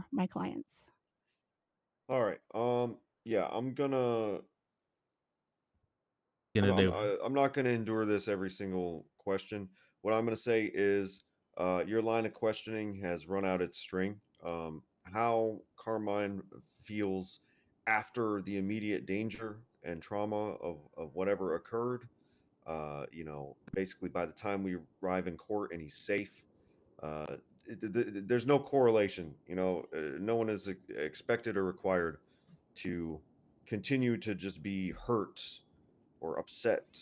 for my clients. All right. Yeah, I'm Gonna do. not gonna endure this every single question. What I'm gonna say is, your line of questioning has run out its string. How Carmine feels after the immediate danger and trauma of whatever occurred. Basically by the time we arrive in court and he's safe, uh, there's no correlation. No one is expected or required to continue to just be hurt or upset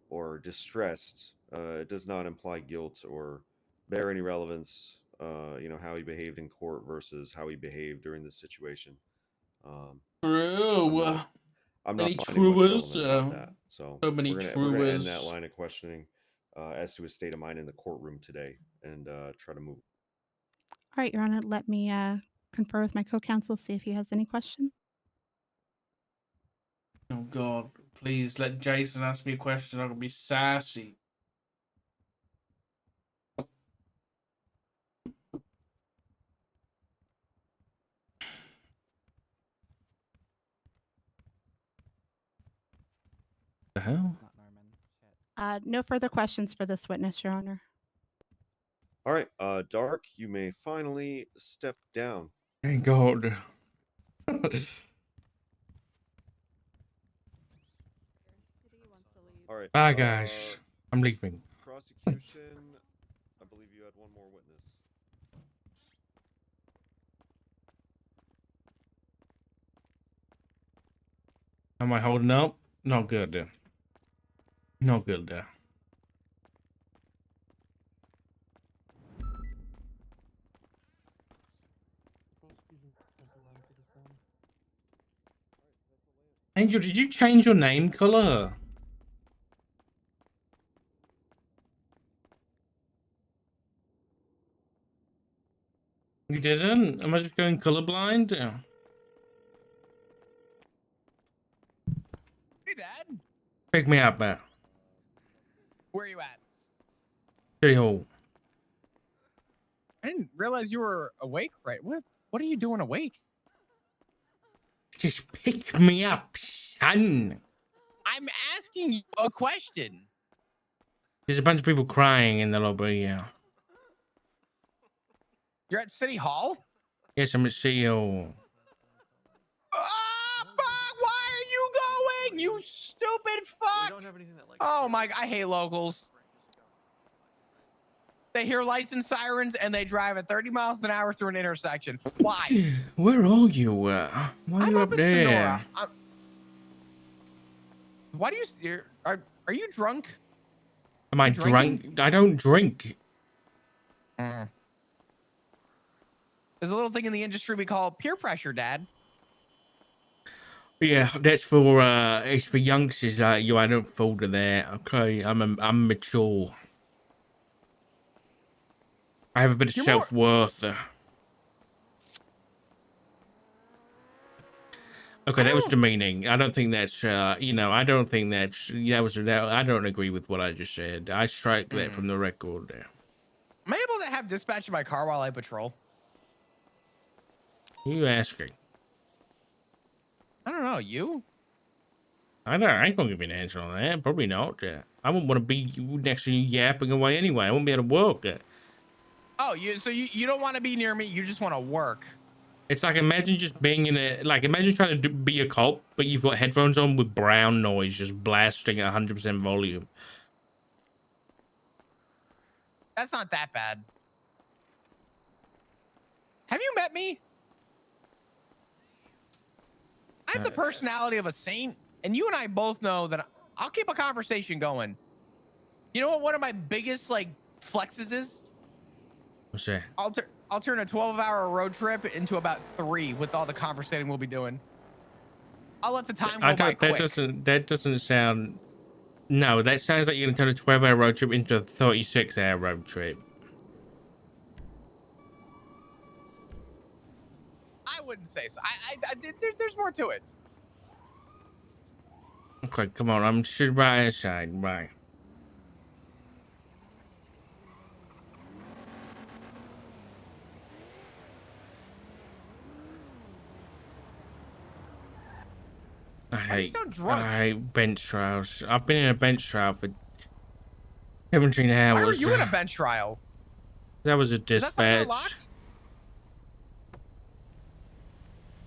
or distressed. It does not imply guilt or bear any relevance. How he behaved in court versus how he behaved during this situation. Um, I'm True. not. I'm not Many finding much truers. relevant about that. So So many we're gonna end that truers. line of questioning as to his state of mind in the courtroom today, and try to move. All right, Your Honor, let me confer with my co-counsel, see if he has any questions. Oh God! Please let Jason ask me a question. I'm gonna be sassy. The hell? No further questions for this witness, Your Honor. All right, Dark, you may finally step down. Thank God. All right. Bye, guys. I'm leaving. Prosecution, I believe you had one more witness. Am I holding up? Not good. Not good. Angel, did you change your name color? You didn't? Am I just going colorblind? Yeah. Hey, Dad. Pick me up, man. Where are you at? City Hall. I didn't realize you were awake. Right? What are you doing awake? Just pick me up, son. I'm asking you a question. There's a bunch of people crying in the lobby. Yeah. You're at City Hall? Yes, I'm at City Hall. Ah, fuck! Why are you going? You stupid fuck! We don't have anything that, like, oh my! I hate locals. They hear lights and sirens and they drive at 30 miles an hour through an intersection. Why? Where are you? Why are you up in there? Sonora. Why do you? Are you drunk? Am I drunk? I don't drink. There's a little thing in the industry we call peer pressure, Dad. Yeah, that's for it's for youngsters like you. I don't fall to that. Okay, I'm mature. I have a bit of self-worth. Okay, that was demeaning. I don't think that's I don't think that's I don't agree with what I just said. I strike that from the record there. Am I able to have dispatch in my car while I patrol? Who are you asking? I don't know. You? I ain't gonna give you an answer on that. Probably not. I wouldn't want to be next to you yapping away anyway. I wouldn't be able to work. Oh, you don't want to be near me. You just want to work. It's like imagine just being imagine trying to be a cop, but you've got headphones on with brown noise just blasting at 100% volume. That's not that bad. Have you met me? I have the personality of a saint, and you and I both know that I'll keep a conversation going. You know what one of my biggest flexes is? What's that? I'll turn a 12-hour road trip into about 3 with all the conversating we'll be doing. I'll let the time go by quick. That doesn't sound. No, that sounds like you're gonna turn a 12-hour road trip into a 36-hour road trip. I wouldn't say so. There's more to it. Okay, come on. I'm sitting right outside. Right. Why do you sound drunk? I hate bench trials. I've been in a bench trial for 17 Why were hours. you in a bench trial? That was a Is that side door dispatch. locked?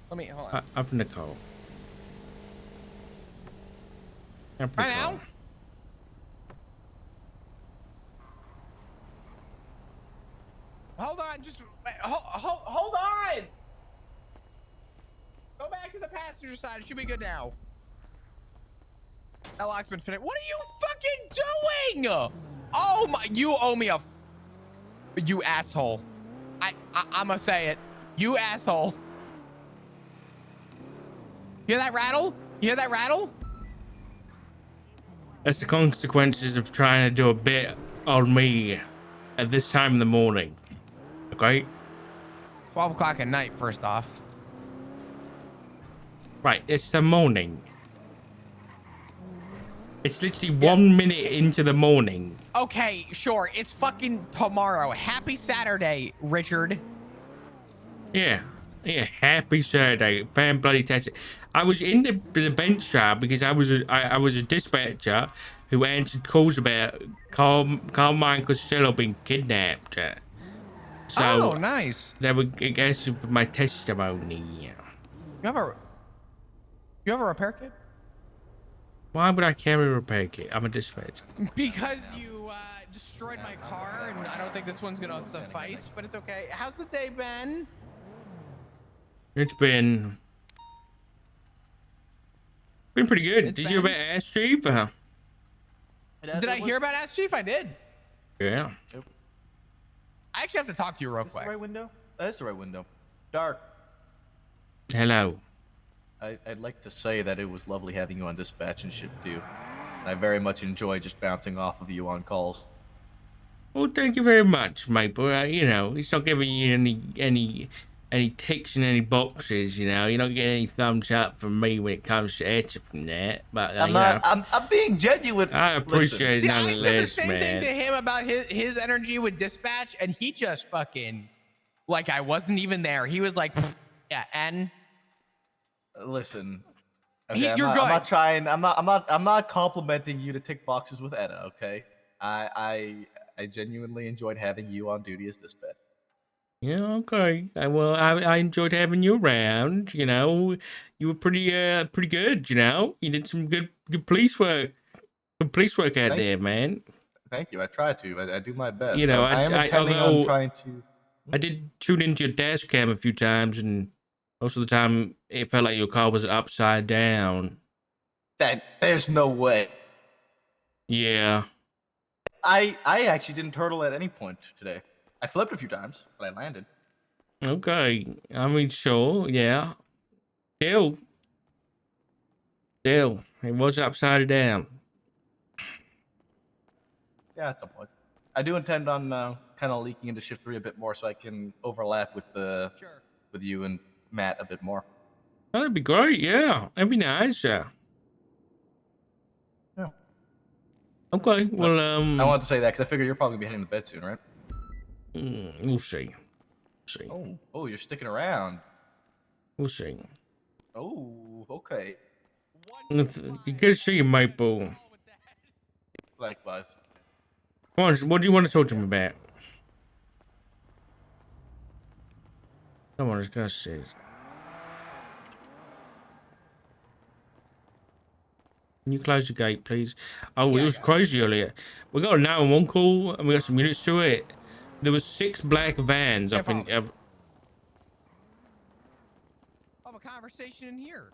Let me hold on. Up in the call. Up in Right the call. now? Hold on, just wait, hold on. Go back to the passenger side. It should be good now. That lock's been finished. What are you fucking doing? Oh my! You owe me a. You asshole. I'm gonna say it. You asshole. You hear that rattle? You hear that rattle? That's the consequences of trying to do a bit on me at this time in the morning. Okay? 12 o'clock at night, first off. Right, it's the morning. It's literally 1 minute into the morning. Okay, sure. It's fucking tomorrow. Happy Saturday, Richard. Yeah. Yeah, happy Saturday. Fan bloody tastic. I was in the bench trial because I was a dispatcher who answered calls about Carmine Costello being kidnapped. So Oh, nice. they were asking for my testimony. You have a repair kit? Why would I carry a repair kit? I'm a dispatcher. Because you destroyed my car, and I don't think this one's gonna suffice, but it's okay. How's the day been? It's been pretty good. It's Did you hear been- about Ask Chief? Did I hear about Ask Chief? I did. Yeah. I actually have to talk to you real Is this the quick. right window? That's the right window. Dark. Hello. I'd like to say that it was lovely having you on dispatch and shift 2. And I very much enjoy just bouncing off of you on calls. Well, thank you very much, mate. But you know, it's not giving you any ticks in any boxes. You know, you're not getting any thumbs up from me when it comes to answer from that. But I'm you not. know, I'm being genuine. I appreciate it See, I said the nonetheless, same thing to man. him about his energy with dispatch, and he just fucking like I wasn't even there. He was like, yeah, and Listen. He- Okay, you're I'm good. not trying. I'm not complimenting you to tick boxes with Etta. Okay. I genuinely enjoyed having you on duty as dispatch. Yeah, okay. Well, I enjoyed having you around. You know, you were pretty good. You know, you did some good police work. Good police work out Thank there, man. Thank you. I try to. I do my best. You know, I am intending on although trying to. I did tune into your dash cam a few times, and most of the time it felt like your car was upside down. There's no way. Yeah. I actually didn't turtle at any point today. I flipped a few times, but I landed. Okay. I mean, sure. Yeah. Still, it was upside down. Yeah, at some point. I do intend on kind of leaking into shift 3 a bit more, so I can overlap with sure. with you and Matt a bit more. Oh, that'd be great. Yeah, that'd be nice. Yeah. Yeah. Okay. Well, I wanted to say that because I figure you're probably gonna be heading to bed soon, right? we'll see. See. Oh, you're sticking around. We'll see. Oh, okay. You good to see you, Maple. Likewise. Come on, what do you want to talk to me about? Come on, let's go see. Can you close the gate, please? Oh, Yeah, it was crazy earlier. We got a 911 call, and we got some minutes to it. There was 6 black vans up in... Have a conversation in here.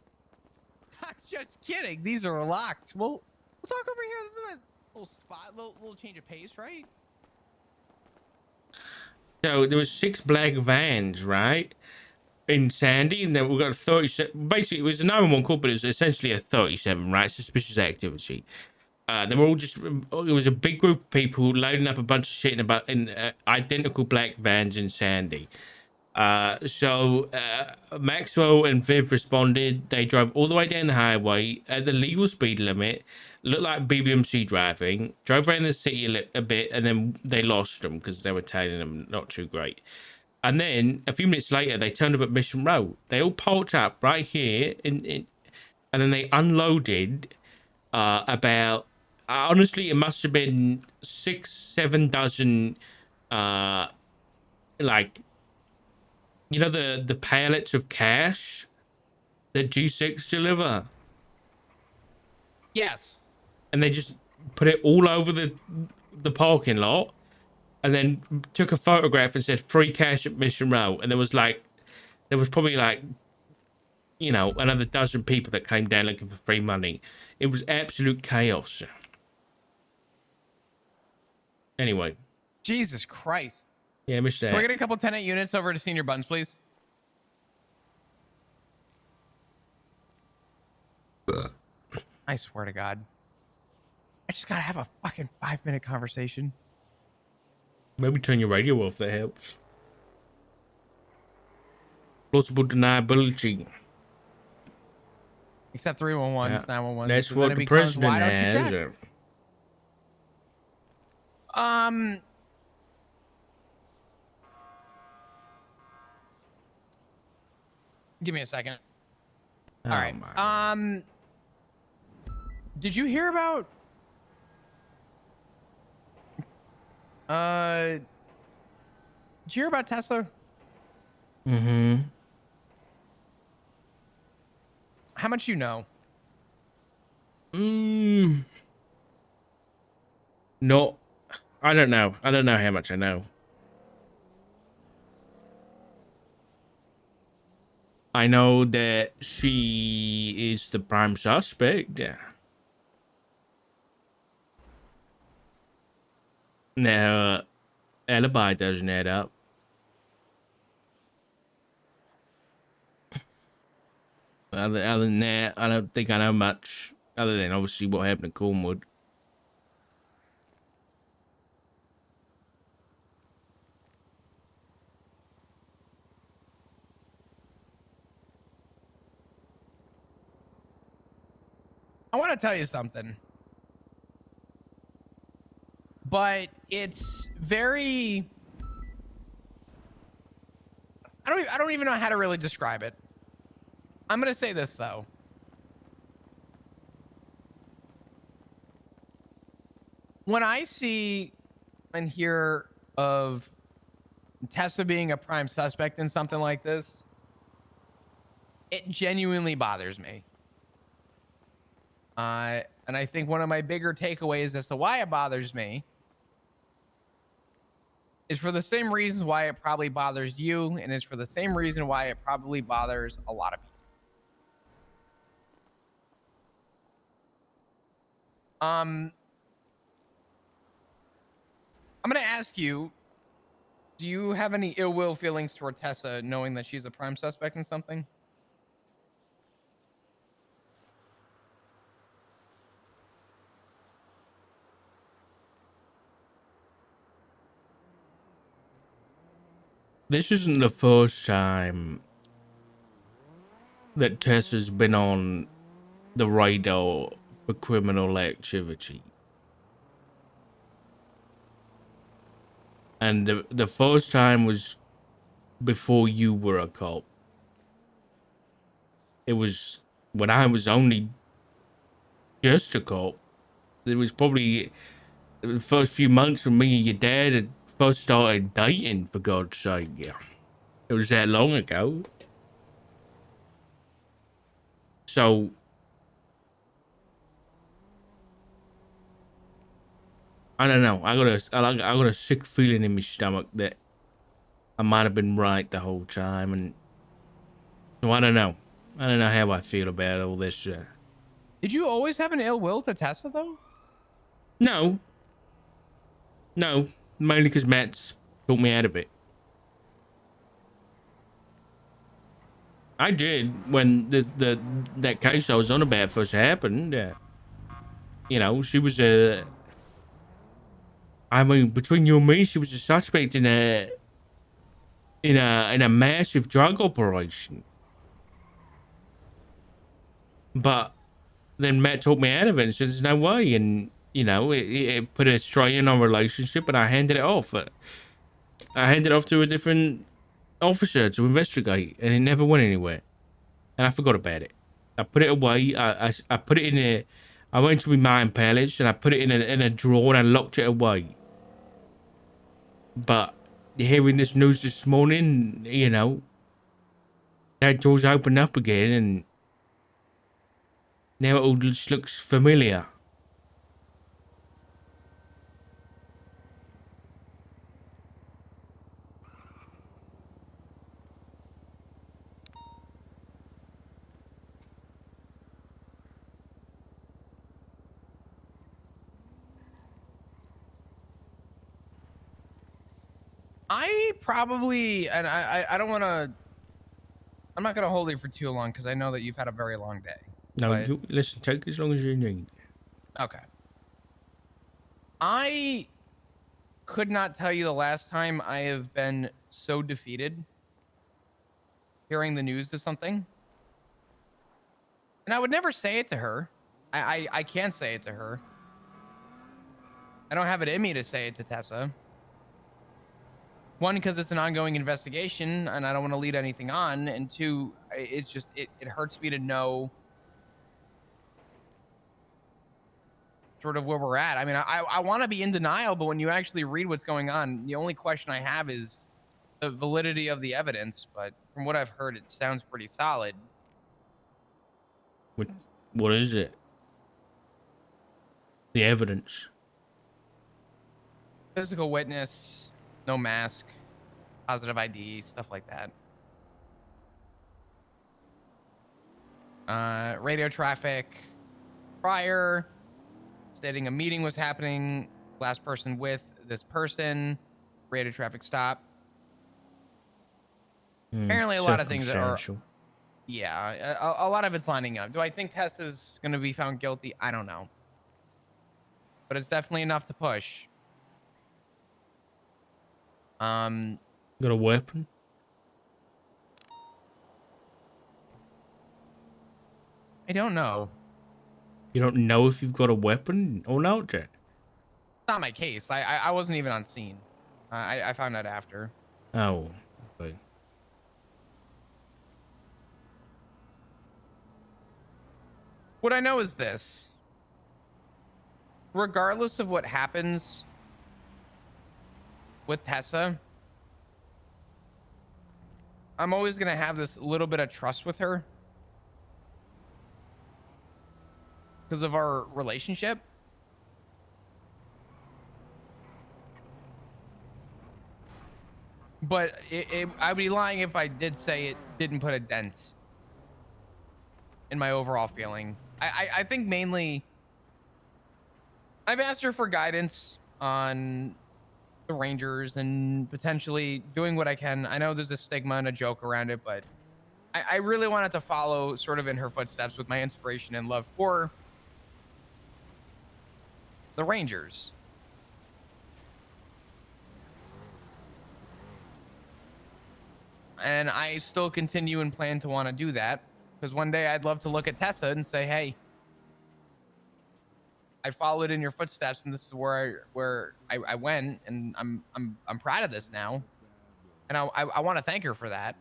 I'm just kidding. These are locked. We'll talk over here. This is a nice little spot, little change of pace, right? So there was 6 black vans, right? In Sandy, and then we got a 37. Basically, it was a 911 call, but it was essentially a 37, right? Suspicious activity. They were all just. It was a big group of people loading up a bunch of shit in identical black vans in Sandy. So Maxwell and Viv responded. They drove all the way down the highway at the legal speed limit. Looked like BBMC driving. Drove around the city a bit, and then they lost them because they were tailing them not too great. And then a few minutes later, they turned up at Mission Road. They all parked up right here and then they unloaded about honestly it must have been 6-7 dozen like the pallets of cash that G6 deliver, Yes. and they just put it all over the parking lot, and then took a photograph and said free cash at Mission Row, and there was probably like another dozen people that came down looking for free money. It was absolute chaos. Anyway, Jesus Christ. yeah, I missed Can we that. get a couple tenant units over to Senior Buns, please? I swear to God. I just gotta have a fucking 5-minute conversation. Maybe turn your radio off, that helps. Plausible deniability. Except 311s, Yeah, 911s. that's So what then it the becomes, president why don't you has. check? Give me a second. Oh All right. my. Did you hear about did you hear about Tesla? Mm-hmm. How much you know? No, I don't know. I don't know how much I know. I know that she is the prime suspect. Now, alibi doesn't add up. Other than that, I don't think I know much. Other than obviously what happened to Cornwood. I want to tell you something. But it's very I don't even know how to really describe it. I'm going to say this though. When I see and hear of Tesla being a prime suspect in something like this, it genuinely bothers me. And I think one of my bigger takeaways as to why it bothers me is for the same reasons why it probably bothers you, and it's for the same reason why it probably bothers a lot of people. I'm gonna ask you, do you have any ill will feelings toward Tessa knowing that she's a prime suspect in something? This isn't the first time that Tessa's been on the radar for criminal activity. And the first time was before you were a cop. It was when I was only just a cop. It was probably the first few months when me and your dad had first started dating, for God's sake. Yeah. It was that long ago. So I don't know. I got a sick feeling in my stomach that I might have been right the whole time, and so I don't know. I don't know how I feel about all this. Did you always have an ill will to Tessa though? No, no, mainly because Matt's talked me out of it. I did when that case I was on about first happened. She was a. I mean, between you and me, she was a suspect in a massive drug operation. But then Matt talked me out of it and said, "There's no way," and it put a strain on our relationship, and I handed it off. I handed it off to a different officer to investigate, and it never went anywhere. And I forgot about it. I put it away. I put it in a. I went to my mine pallets and I put it in a drawer and I locked it away. But hearing this news this morning, you know, that door's opened up again and now it all just looks familiar. I probably, and I don't want to. I'm not gonna hold you for too long because I know that you've had a very long day. No, But you listen, take as long as you need. okay, I could not tell you the last time I have been so defeated hearing the news of something. And I would never say it to her. I can't say it to her. I don't have it in me to say it to Tessa. One, because it's an ongoing investigation and I don't want to lead anything on. And two, it's just, it hurts me to know sort of where we're at. I mean, I want to be in denial, but when you actually read what's going on, the only question I have is the validity of the evidence. But from what I've heard, it sounds pretty solid. What is it? The evidence. Physical witness, no mask, positive ID, stuff like that. Radio traffic prior, stating a meeting was happening, last person with this person, radio traffic stop. Apparently a lot of things that are, Circumstantial. yeah, a lot of it's lining up. Do I think Tessa's going to be found guilty? I don't know. But it's definitely enough to push. Got a weapon? I don't know. You don't know if you've got a weapon or not, Jack? It's not my case. I wasn't even on scene. I found out after. Oh, okay. What I know is this. Regardless of what happens with Tessa, I'm always going to have this little bit of trust with her because of our relationship. But I'd be lying if I did say it didn't put a dent in my overall feeling. I think mainly I've asked her for guidance on the Rangers and potentially doing what I can. I know there's a stigma and a joke around it, but I really wanted to follow sort of in her footsteps with my inspiration and love for the Rangers. And I still continue and plan to want to do that because one day I'd love to look at Tessa and say, hey, I followed in your footsteps and this is where I went, and I'm proud of this now. And I want to thank her for that.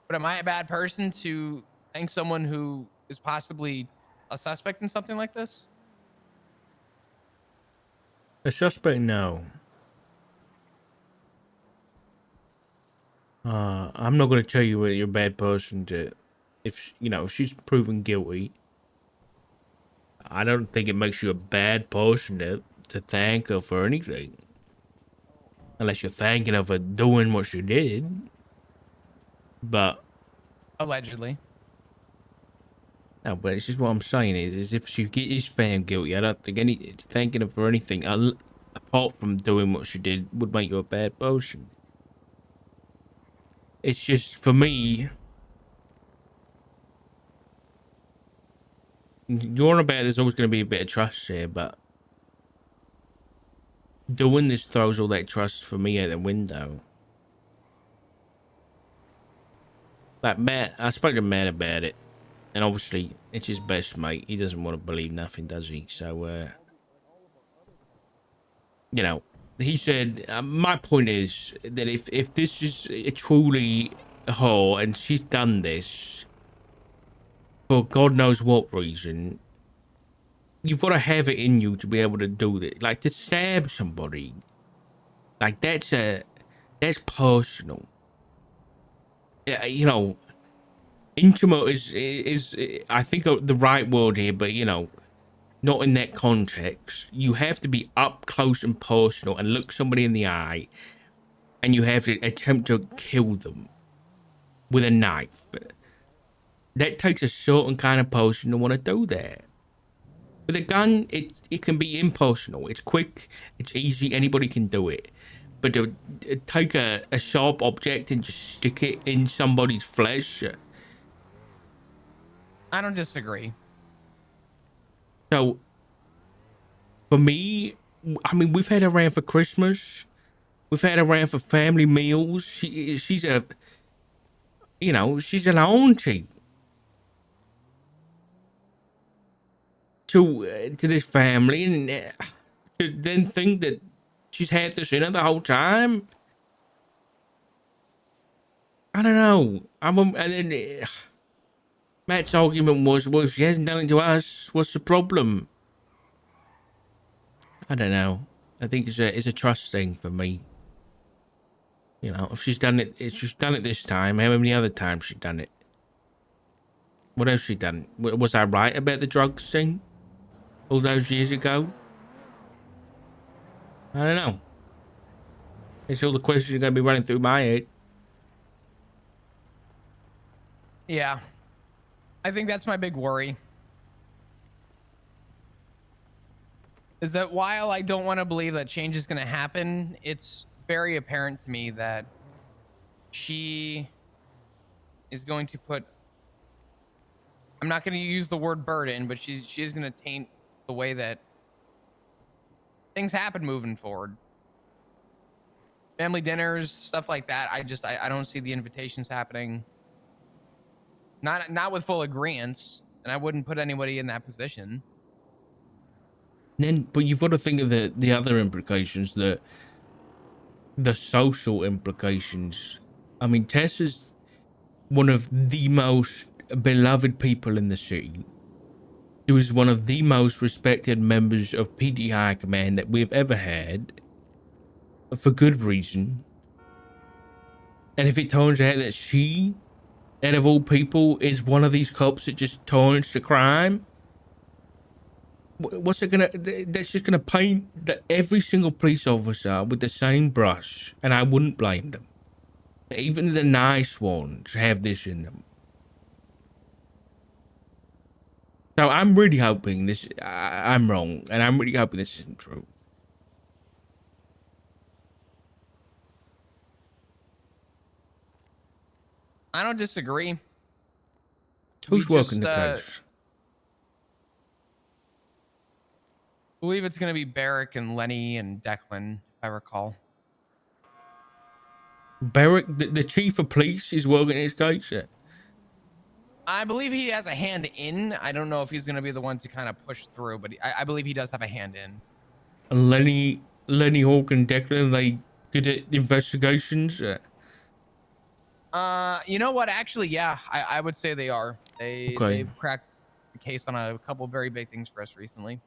But am I a bad person to thank someone who is possibly a suspect in something like this? A suspect, no. I'm not going to tell you whether you're a bad person to, if you know, if she's proven guilty. I don't think it makes you a bad person to thank her for anything, unless you're thanking her for doing what she did. But Allegedly. no, but it's just what I'm saying is if she is found guilty, I don't think it's thanking her for anything apart from doing what she did would make you a bad person. It's just, for me, you're on about there's always going to be a bit of trust here, but doing this throws all that trust for me out the window. Like, Matt, I spoke to Matt about it, and obviously it's his best mate. He doesn't want to believe nothing, does he? So, you know, he said, my point is that if this is truly her and she's done this for God knows what reason, you've got to have it in you to be able to do that. Like to stab somebody, like that's personal. Yeah, you know, intimate is I think the right word here, but you know, not in that context. You have to be up close and personal and look somebody in the eye, and you have to attempt to kill them with a knife. That takes a certain kind of person to want to do that. With a gun, it can be impersonal. It's quick, it's easy, anybody can do it. But to take a sharp object and just stick it in somebody's flesh. I don't disagree. So for me, I mean, we've had her around for Christmas. We've had her around for family meals. She's a, you know, she's an auntie to this family, and to then think that she's had this in her the whole time. I don't know. And then Matt's argument was, well, if she hasn't done it to us, what's the problem? I don't know. I think it's a trust thing for me. You know, if she's done it this time, how many other times she's done it? What else she done? Was I right about the drugs thing all those years ago? I don't know. It's all the questions are going to be running through my head. Yeah, I think that's my big worry. Is that while I don't want to believe that change is going to happen, it's very apparent to me that she is going to put, I'm not going to use the word burden, but she is going to taint the way that things happen moving forward. Family dinners, stuff like that. I don't see the invitations happening. Not with full agreement, and I wouldn't put anybody in that position. Then, but you've got to think of the other implications, the social implications. I mean, Tess is one of the most beloved people in the city. She was one of the most respected members of PD High Command that we've ever had, for good reason. And if it turns out that she, out of all people, is one of these cops that just turns to crime, what's it gonna? That's just gonna paint every single police officer with the same brush, and I wouldn't blame them. Even the nice ones have this in them. So I'm really hoping this. I'm wrong, and I'm really hoping this isn't true. I don't disagree. Who's working the case? Believe it's going to be Barrick and Lenny and Declan, if I recall. Barrick, the chief of police, is working his case. I believe he has a hand in. I don't know if he's going to be the one to kind of push through, but I believe he does have a hand in. And Lenny Hawk and Declan, they good at investigations. You know what? Actually, yeah, I would say they are. Okay. They've cracked the case on a couple of very big things for us recently.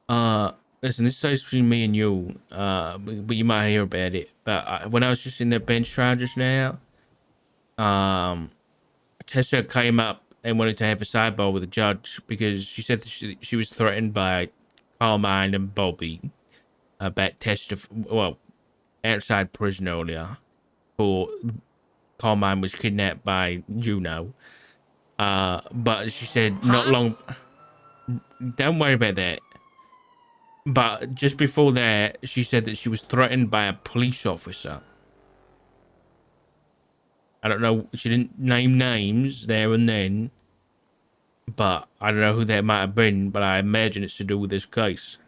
Listen, this stays between me and you. But you might hear about it. But when I was just in the bench trial just now, Tessa came up and wanted to have a sidebar with the judge because she said that she was threatened by Carmine and Bobby about outside prison earlier. For Carmine was kidnapped by Juno. But she said not long. Don't worry about that. But just before that, she said that she was threatened by a police officer. I don't know. She didn't name names there and then. But I don't know who that might have been. But I imagine it's to do with this case.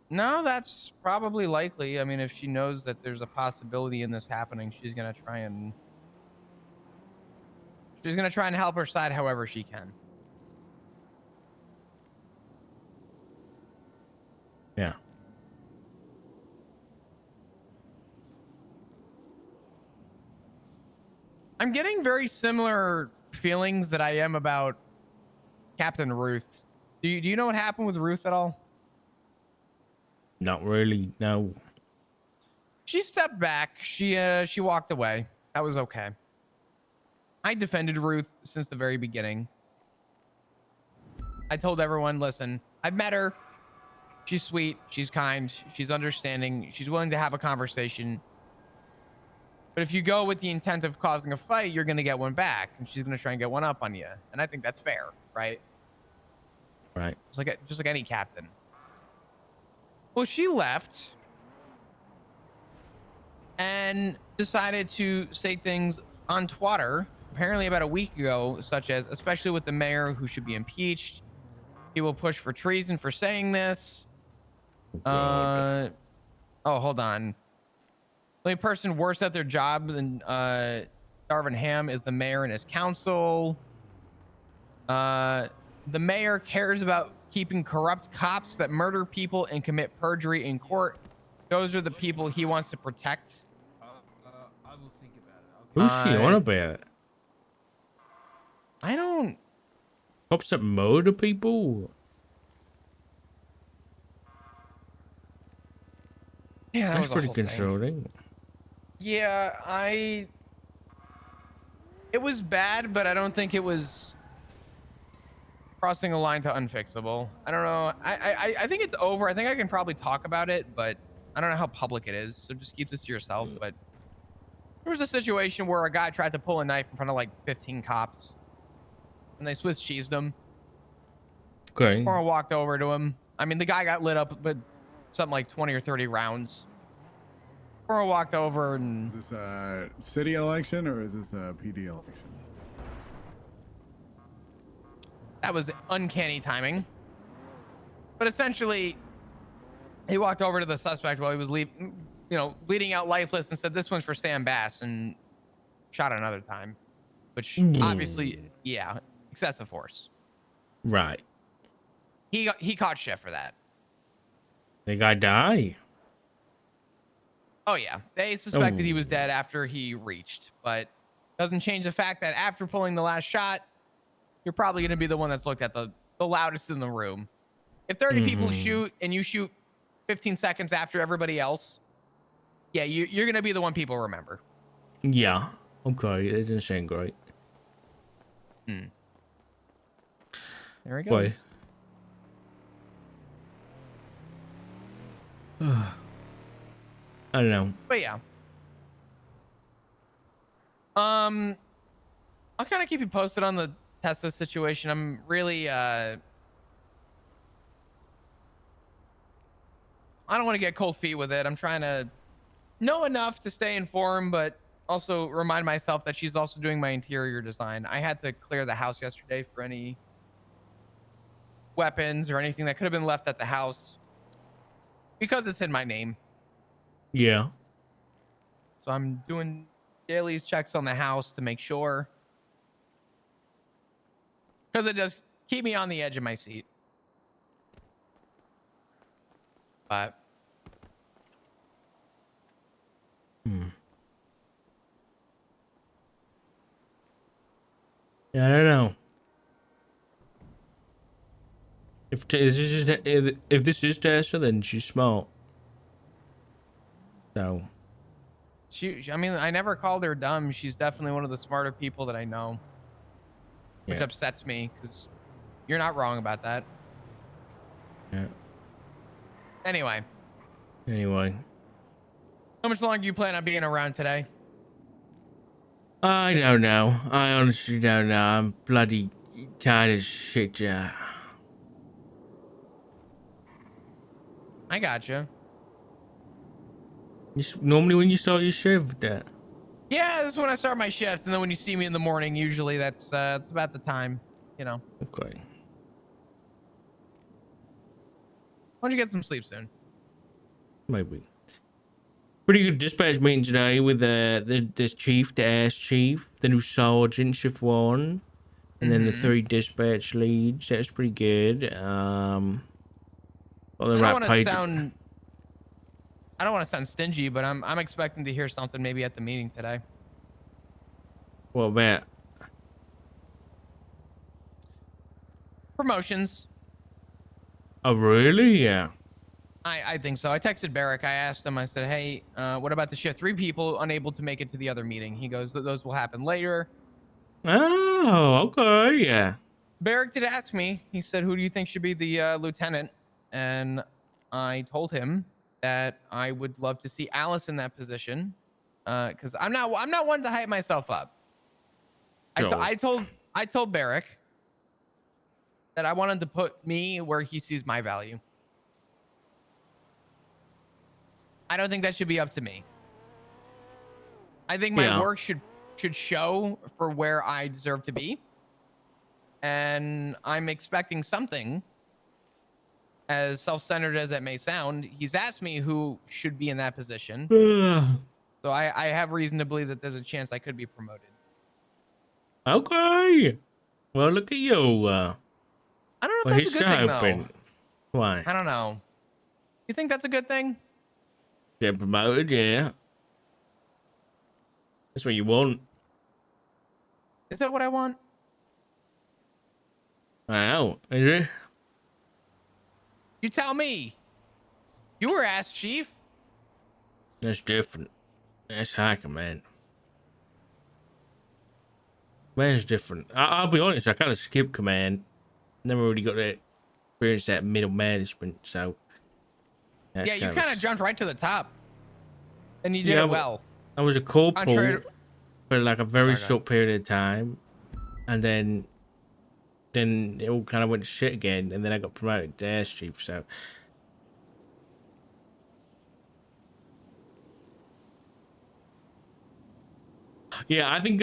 No, that's probably likely. I mean, if she knows that there's a possibility in this happening, she's going to try and help her side however she can. Yeah. I'm getting very similar feelings that I am about Captain Ruth. Do you know what happened with Ruth at all? Not really. No. She stepped back. She walked away. That was okay. I defended Ruth since the very beginning. I told everyone, listen, I've met her. She's sweet. She's kind. She's understanding. She's willing to have a conversation. But if you go with the intent of causing a fight, you're going to get one back, and she's going to try and get one up on you. And I think that's fair, right? Right. Just like any captain. Well, she left and decided to say things on Twitter, apparently about a week ago, such as, especially with the mayor who should be impeached, he will push for treason for saying this. God. Hold on. The only person worse at their job than Darvin Ham is the mayor and his council. The mayor cares about keeping corrupt cops that murder people and commit perjury in court. Those are the people he wants to protect. I will think about it. Who's she on about? I don't. Cops that murder people? Yeah, that That's was a pretty whole thing. concerning. Yeah, it was bad, but I don't think it was crossing a line to unfixable. I don't know. I think it's over. I think I can probably talk about it, but I don't know how public it is. So just keep this to yourself. But there was a situation where a guy tried to pull a knife in front of like 15 cops, and they Swiss cheesed him. Okay. Or walked over to him. I mean, the guy got lit up with something like 20 or 30 rounds. Or walked over and. Is this a city election or is this a PD election? That was uncanny timing. But essentially, he walked over to the suspect while he was bleeding out lifeless and said, "This one's for Sam Bass," and shot another time. Which obviously, yeah, excessive force. Right. He caught shit for that. The guy die? Oh yeah, they suspected he was dead after he reached, but doesn't change the fact that after pulling the last shot, you're probably going to be the one that's looked at the loudest in the room. If 30 people shoot and you shoot 15 seconds after everybody else, yeah, you're going to be the one people remember. Yeah. Okay, it didn't sound great. There we go. Boy. I don't know. But yeah. I'll kind of keep you posted on the Tesla situation. I'm really I don't want to get cold feet with it. I'm trying to know enough to stay informed, but also remind myself that she's also doing my interior design. I had to clear the house yesterday for any weapons or anything that could have been left at the house because it's in my name. Yeah. So I'm doing daily checks on the house to make sure, because it does keep me on the edge of my seat. But Yeah, I don't know. If this is Tessa, then she's smart. So. I mean, I never called her dumb. She's definitely one of the smarter people that I know, which upsets me because you're not wrong about that. Yeah. Anyway. How much longer do you plan on being around today? I don't know. I honestly don't know. I'm bloody tired as shit, yeah. I gotcha. Normally when you start your shift, Yeah, this is when I start my shift, and then when you see me in the morning, usually that's it's about the time, you know. Okay. Why don't you get some sleep soon? Maybe. Pretty good dispatch meeting today with the chief, the ass chief, the new sergeant, shift 1, and then the 3 dispatch leads. That's pretty good. On the right page. I don't want to sound stingy, but I'm expecting to hear something maybe at the meeting today. What about? Promotions. Oh, really? Yeah. I think so. I texted Barrick. I asked him. I said, "Hey, what about the shift? 3 people unable to make it to the other meeting." He goes, "Those will happen later." Oh, okay. Yeah. Barrick did ask me. He said, "Who do you think should be the lieutenant?" And I told him that I would love to see Alice in that position, because I'm not one to hype myself up. Sure. I told Barrick that I wanted to put me where he sees my value. I don't think that should be up to me. I think my Yeah. work should show for where I deserve to be, and I'm expecting something. As self-centered as that may sound, he's asked me who should be in that position, so I have reason to believe that there's a chance I could be promoted. Okay. Well, look at you. I don't know if Well, that's a he's good thing though. hoping. Why? I don't know. You think that's a good thing? Get promoted? Yeah. That's what you want. Is that what I want? Wow. Is it? You tell me. You were asked, Chief. That's different. That's high command. Command's different. I'll be honest. I kind of skipped command. Never really got that experience that middle management. So that's Yeah, you kind of. kind of jumped right to the top, and you did Yeah. it well. I was a Contrary corporal to... for like a Oh, very sorry, go ahead. short period of time, and then it all kind of went to shit again, and then I got promoted to air chief. So yeah, I think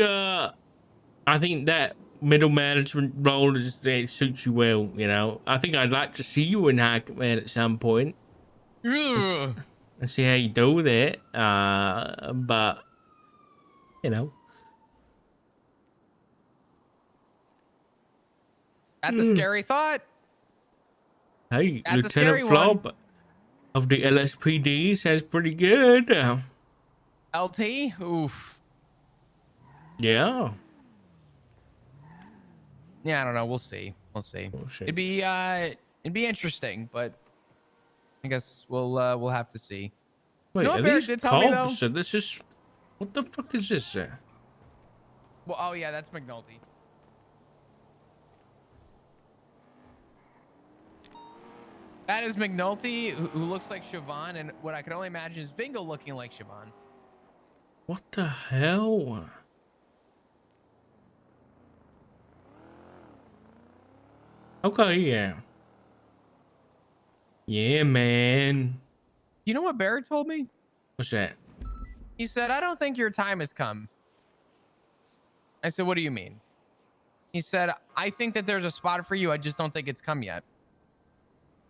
that middle management role is it suits you well. You know, I think I'd like to see you in high command at some point Ugh. and see how you do with it. But you know, That's a scary thought. hey, That's a Lieutenant scary one. Flob of the LSPD says pretty good. LT? Oof. Yeah. Yeah, I don't know. We'll see. We'll see. Oh, shit. It'd be interesting, but I guess we'll have to see. You know Wait, what are Barrett these did tell me though? cops? So this is what the fuck is this? Well, oh yeah, that's McNulty. That is McNulty, who looks like Siobhan, and what I can only imagine is Bingo looking like Siobhan. What the hell? Okay, yeah. Yeah, man. You know what Barrett told me? What's that? He said, "I don't think your time has come." I said, "What do you mean?" He said, "I think that there's a spot for you. I just don't think it's come yet."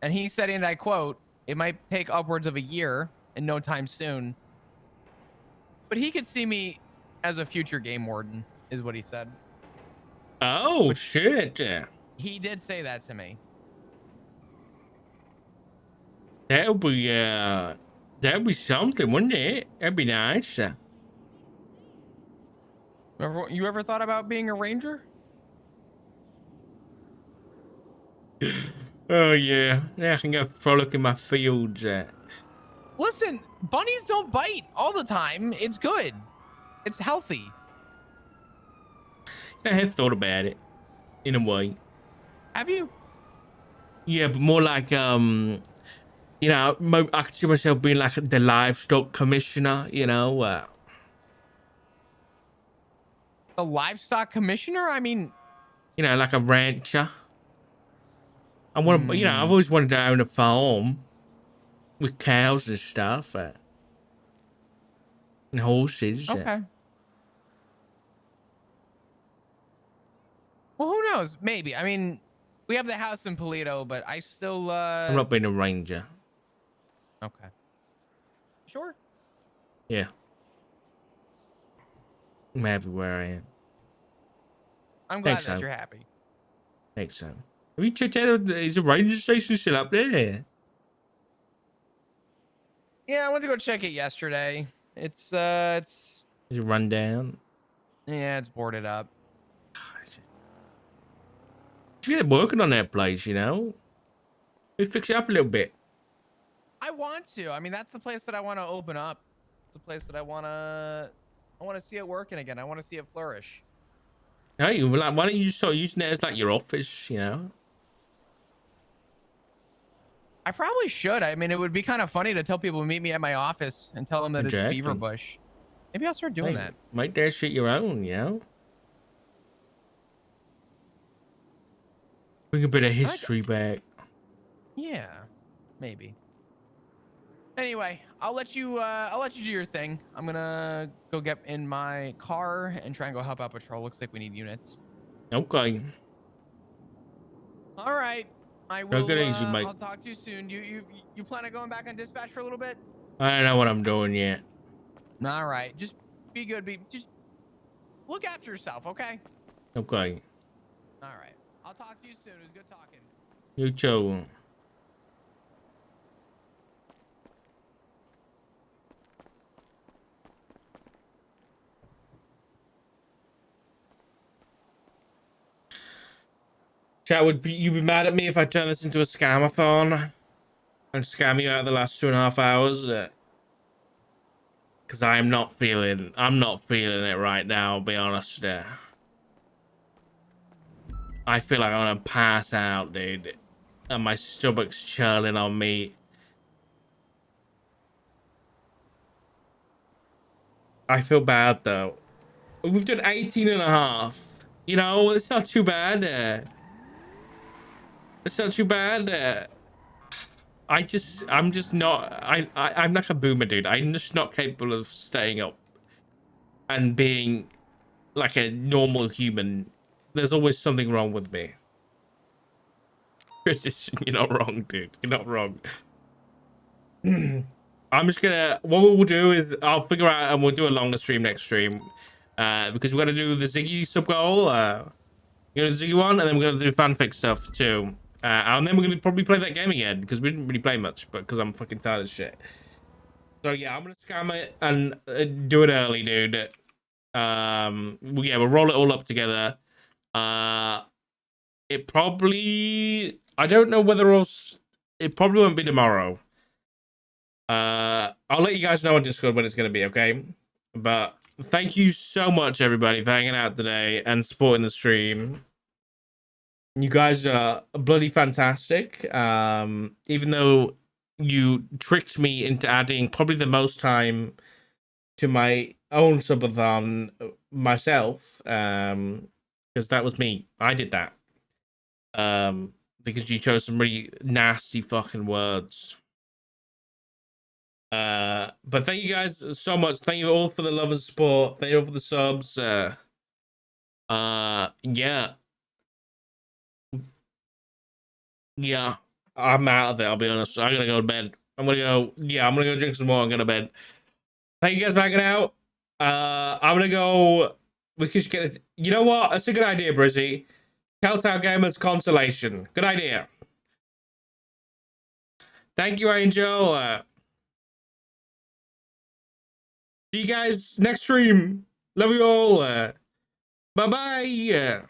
And he said, and I quote, "It might take upwards of a year and no time soon, but he could see me as a future game warden," is what he said. Oh, Which shit. he did say that to me. That'll be something, wouldn't it? That'd be nice. You ever thought about being a ranger? Oh, yeah. Yeah, I can go frolic in my fields. Listen, bunnies don't bite all the time. It's good. It's healthy. I have thought about it, in a way. Have you? Yeah, but more like, you know, I could see myself being like the livestock commissioner, you know. A livestock commissioner? I mean, You know, like a rancher. I want to, you know, I've hmm, always wanted to own a farm with cows and stuff, and horses. okay. Well, who knows? Maybe. I mean, we have the house in Polito, but I still I'm not being a ranger. okay. Sure. Yeah, I'm happy where I am. I'm glad Thanks, that so. you're happy. Thanks, so. Have you checked out? Is a ranger station still up there? Yeah, I went to go check it yesterday. It's Is it run down? Yeah, it's boarded up. You get working on that place, you know? We fix it up a little bit. I want to. I mean, that's the place that I want to open up. It's a place that I want to. I want to see it working again. I want to see it flourish. Hey, like, why don't you start using it as like your office, you know? I probably should. I mean, it would be kind of funny to tell people meet me at my office and tell them that it's Beaver Exactly. Bush. Maybe I'll start doing Hey, that. make that shit your own, you know? Bring a bit of history back. Yeah, maybe. Anyway, I'll let you do your thing. I'm gonna go get in my car and try and go help out patrol. Looks like we need units. Okay. All right. I Take it will easy, mate. I'll talk to you soon. You plan on going back on dispatch for a little bit? I don't know what I'm doing yet. All right. Just be good. Just look after yourself, okay? Okay. All right. I'll talk to you soon. It was good talking. You too. Chat, would you be mad at me if I turn this into a scamathon and scam you out the last 2.5 hours? Because I'm not feeling it right now, I'll be honest. I feel like I'm gonna pass out, dude. And my stomach's churning on me. I feel bad, though. We've done 18.5. You know, it's not too bad. It's not too bad. I'm just not, I'm like a boomer, dude. I'm just not capable of staying up and being like a normal human. There's always something wrong with me. You're not wrong, dude. You're not wrong. I'm just gonna, what we'll do is I'll figure out and we'll do a longer stream next stream. Because we're gonna do the Ziggy sub goal. We're gonna do Ziggy one, and then we're gonna do fanfic stuff too. And then we're gonna probably play that game again because we didn't really play much, but because I'm fucking tired of shit. So yeah, I'm gonna scam it and do it early, dude. Yeah, we'll roll it all up together. It probably, I don't know whether else, it probably won't be tomorrow. I'll let you guys know on Discord when it's gonna be, okay? But thank you so much, everybody, for hanging out today and supporting the stream. You guys are bloody fantastic. Even though you tricked me into adding probably the most time to my own subathon myself, because that was me. I did that. Because you chose some really nasty fucking words. But thank you guys so much. Thank you all for the love and support. Thank you all for the subs. Yeah. Yeah. I'm out of it, I'll be honest. I'm gonna go to bed. I'm gonna go drink some more and go to bed. Thank you guys for hanging out. I'm gonna go. We could get it. You know what? That's a good idea, Brizzy. Telltale Gamers Consolation. Good idea. Thank you, Angel. See you guys next stream. Love you all. Bye bye.